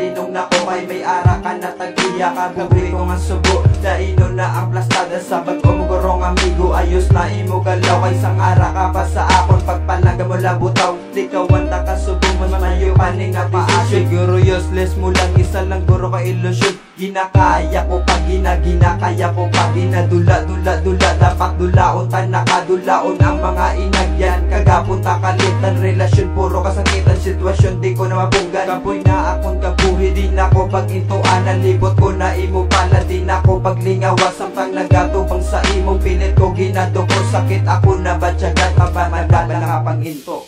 malinong na ko kay may ara ka na tag-iya ka. Buhi ko nga subo, daino na ang plastada. Sabat ko mo gorong amigo, ayos na imo galaw. Kay sang ara ka pa sa akon, pagpalaga mo labutaw. Di ka wanta ka subo, mayo paning nga paasyo. Siguro useless mo lang, isa lang guro ka ilusyon. Ginakaya ko pag ginakaya ko pag ginadula. Dapat dulaon tan nakadulaon ang mga inagyan. Kagapunta kalitan, relasyon puro kasakitan. Sitwasyon di ko na mabunggan. Kapoy na akong kabuhi, di na ko pag intuan. Nalibot ko na imo pala, di na ko paglingawas. Samtang nagatubang sa imo, pilit ko ginado ko. Sakit ako na batyagan, mabanagan na nakapang into.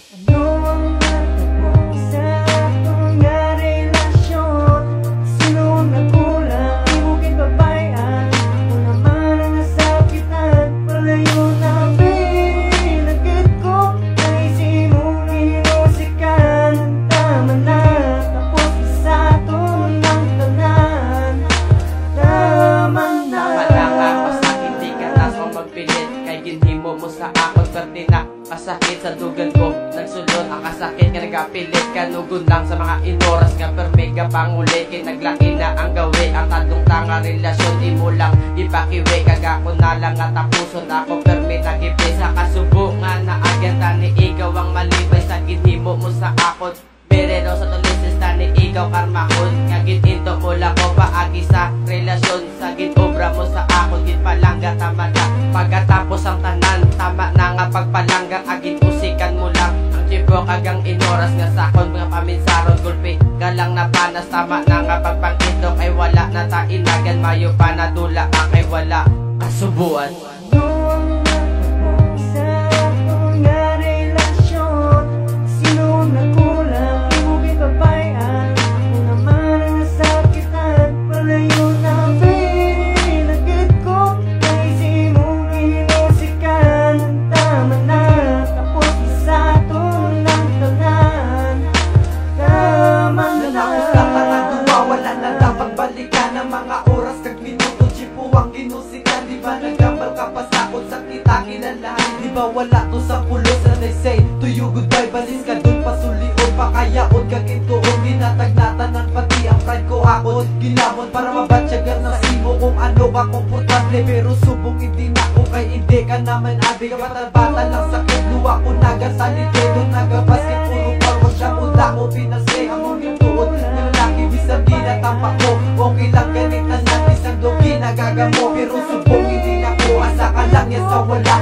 Kasakit sa dugan ko, nagsulod ang kasakit nga nagapilit. Kanugon lang sa mga inoras nga perme ka pangulit. Kay naglaki na ang gawi, ang tadong tanga relasyon. Di mo lang ipakiwi, kagako na lang at tapuson ako perme nagipay. Sa kasubo nga na agyan tani ikaw ang malibay. Sa ginhimo mo sa akot, berero sa tulisis tani ikaw karmahon. Nga gininto mo lang ko paagi sa relasyon. Sa ginobra mo sa akot, ginpalangga tama na. Pagkatapos ang tanan, tama na nga pagpalanggang agin usikan mo lang. Ang chipo kagang inoras nga sakon, mga paminsaron gulpi galang na panas, tama na nga pagpangito. Kay wala na tainagan, mayo pa na dula kay wala kasubuan. Wala to sa pulos na they say to you goodbye, balis ka dun pasulion, pakayaon kag ituon. Ginatag-natanan pati ang pride ko akon, ginamon para mabatsyagan na simo kung ano ka komportable. Pero subok hindi na ko kay hindi ka naman abi. Kabatal-bata lang sakit, luwa ko nagasalite doon nagabasket. Puro forward siya mula ko pinasay ang mong ituon. Nalalaki bisang di natampak ko, okay lang ganit na isang dogi nagagamo. Pero subok hindi na ko asa ka lang yan sa wala.